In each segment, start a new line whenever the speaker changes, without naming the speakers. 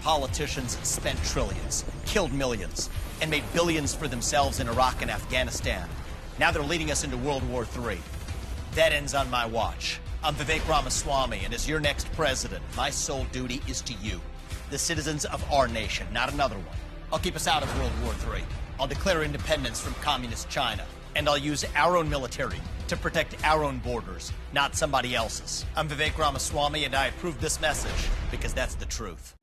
politicians spent trillions, killed millions, and made billions for themselves in Iraq and Afghanistan. Now they're leading us into World War III. That ends on my watch. I'm Vivek Ramaswamy, and as your next president, my sole duty is to you, the citizens of our nation, not another one. I'll keep us out of World War III. I'll declare independence from communist China, and I'll use our own military to protect our own borders, not somebody else's. I'm Vivek Ramaswamy, and I approve this message because that's the truth.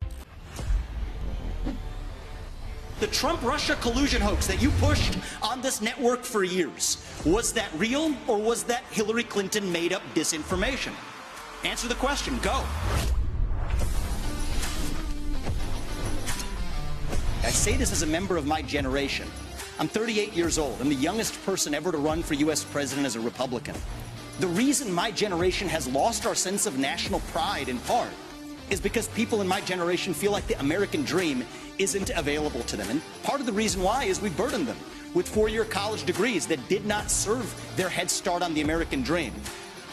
The Trump-Russia collusion hoax that you pushed on this network for years, was that real or was that Hillary Clinton made-up disinformation? Answer the question. Go. I say this as a member of my generation. I'm 38 years old. I'm the youngest person ever to run for U.S. president as a Republican. The reason my generation has lost our sense of national pride, in part, is because people in my generation feel like the American dream isn't available to them. And part of the reason why is we burdened them with four-year college degrees that did not serve their head start on the American dream.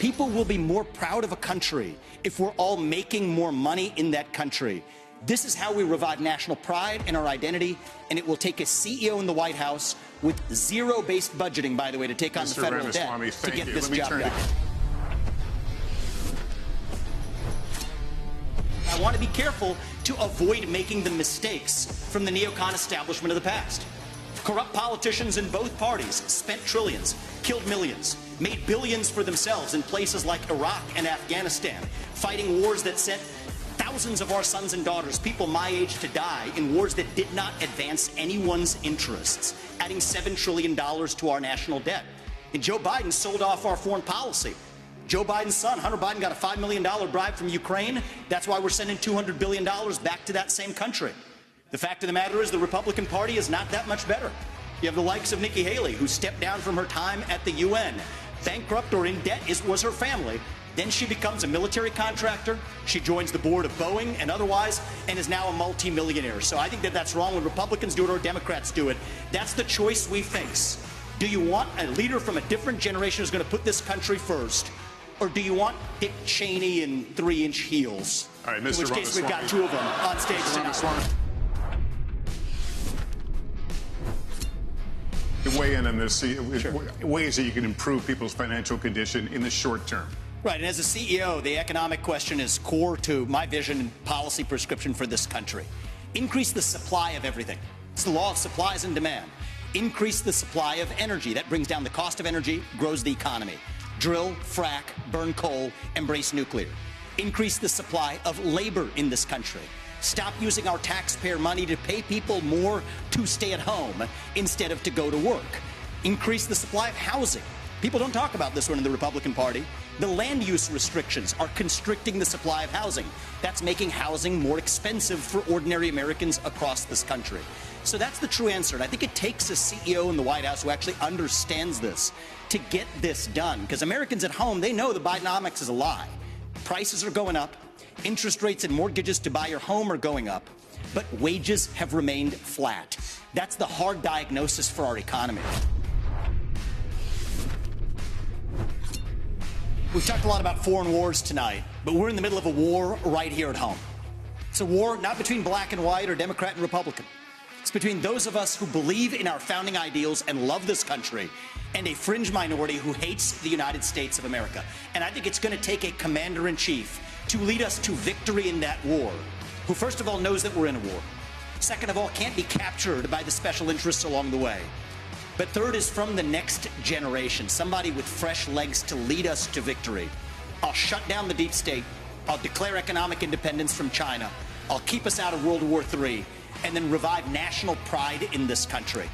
People will be more proud of a country if we're all making more money in that country. This is how we revive national pride and our identity, and it will take a CEO in the White House with zero-based budgeting, by the way, to take on the federal debt to get this job done. I want to be careful to avoid making the mistakes from the neocon establishment of the past. Corrupt politicians in both parties spent trillions, killed millions, made billions for themselves in places like Iraq and Afghanistan, fighting wars that sent thousands of our sons and daughters, people my age, to die in wars that did not advance anyone's interests, adding $7 trillion to our national debt. And Joe Biden sold off our foreign policy. Joe Biden's son, Hunter Biden, got a $5 million bribe from Ukraine. That's why we're sending $200 billion back to that same country. The fact of the matter is the Republican Party is not that much better. You have the likes of Nikki Haley, who stepped down from her time at the UN. Bankrupt or in debt was her family. Then she becomes a military contractor. She joins the board of Boeing and otherwise, and is now a multimillionaire. So I think that that's wrong when Republicans do it or Democrats do it. That's the choice we face. Do you want a leader from a different generation who's going to put this country first? Or do you want Dick Cheney in 3-inch heels?
All right, Mr.
In which case, we've got two of them on stage tonight.
Weigh in on this,
Sure.
ways that you can improve people's financial condition in the short term.
Right, and as a CEO, the economic question is core to my vision and policy prescription for this country. Increase the supply of everything. It's the law of supplies and demand. Increase the supply of energy. That brings down the cost of energy, grows the economy. Drill, frack, burn coal, embrace nuclear. Increase the supply of labor in this country. Stop using our taxpayer money to pay people more to stay at home instead of to go to work. Increase the supply of housing. People don't talk about this one in the Republican Party. The land use restrictions are constricting the supply of housing. That's making housing more expensive for ordinary Americans across this country. So that's the true answer. And I think it takes a CEO in the White House who actually understands this to get this done. Because Americans at home, they know the Bidenomics is a lie. Prices are going up. Interest rates and mortgages to buy your home are going up. But wages have remained flat. That's the hard diagnosis for our economy. We've talked a lot about foreign wars tonight, but we're in the middle of a war right here at home. It's a war not between black and white or Democrat and Republican. It's between those of us who believe in our founding ideals and love this country and a fringe minority who hates the United States of America. And I think it's going to take a commander-in-chief to lead us to victory in that war, who first of all knows that we're in a war. Second of all, can't be captured by the special interests along the way. But third is from the next generation, somebody with fresh legs to lead us to victory. I'll shut down the deep state. I'll declare economic independence from China. I'll keep us out of World War III, and then revive national pride in this country.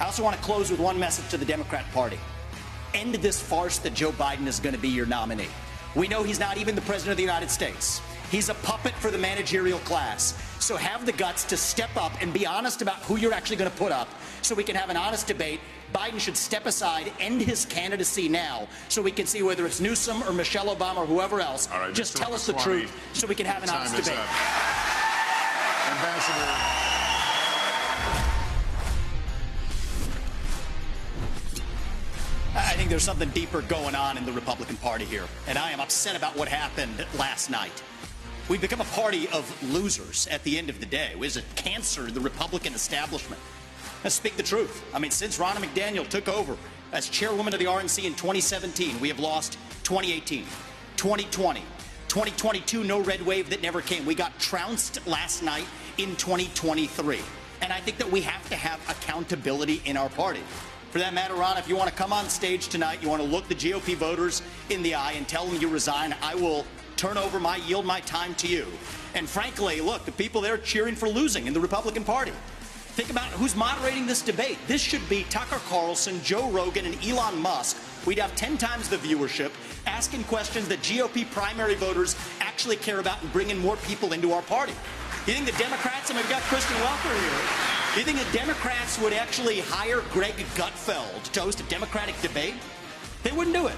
I also want to close with one message to the Democrat Party. End this farce that Joe Biden is going to be your nominee. We know he's not even the president of the United States. He's a puppet for the managerial class. So have the guts to step up and be honest about who you're actually going to put up so we can have an honest debate. Biden should step aside, end his candidacy now, so we can see whether it's Newsom or Michelle Obama or whoever else.
All right,
just
Mr.
tell us the truth so we can have an honest debate.
Ambassador.
I think there's something deeper going on in the Republican Party here, and I am upset about what happened last night. We've become a party of losers at the end of the day. It is a cancer to the Republican establishment. Let's speak the truth. I mean, since Ronna McDaniel took over as chairwoman of the RNC in 2017, we have lost 2018, 2020, 2022, no red wave that never came. We got trounced last night in 2023. And I think that we have to have accountability in our party. For that matter, Ron, if you want to come on stage tonight, you want to look the GOP voters in the eye and tell them you resign, I will yield my time to you. And frankly, look, the people there cheering for losing in the Republican Party. Think about who's moderating this debate. This should be Tucker Carlson, Joe Rogan, and Elon Musk. We'd have 10 times the viewership, asking questions that GOP primary voters actually care about and bringing more people into our party. You think the Democrats, and we've got Kristen Welker here, you think the Democrats would actually hire Greg Gutfeld to host a Democratic debate? They wouldn't do it.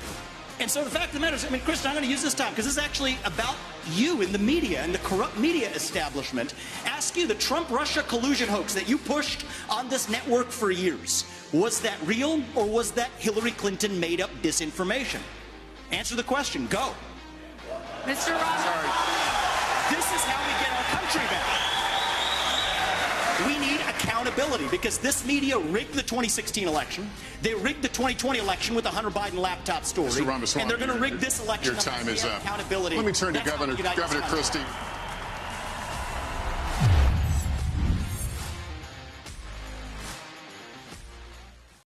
And so the fact of the matter is, I mean, Kristen, I'm going to use this time because this is actually about you in the media and the corrupt media establishment. Ask you, the Trump-Russia collusion hoax that you pushed on this network for years, was that real or was that Hillary Clinton made-up disinformation? Answer the question. Go.
Mr. Roberts.
This is how we get our country back. We need accountability because this media rigged the 2016 election. They rigged the 2020 election with the Hunter Biden laptop story.
Mr. Ramaswamy,
and they're going to rig this election.
Your time is up.
Accountability.
Let me turn to
That's
Governor Christie.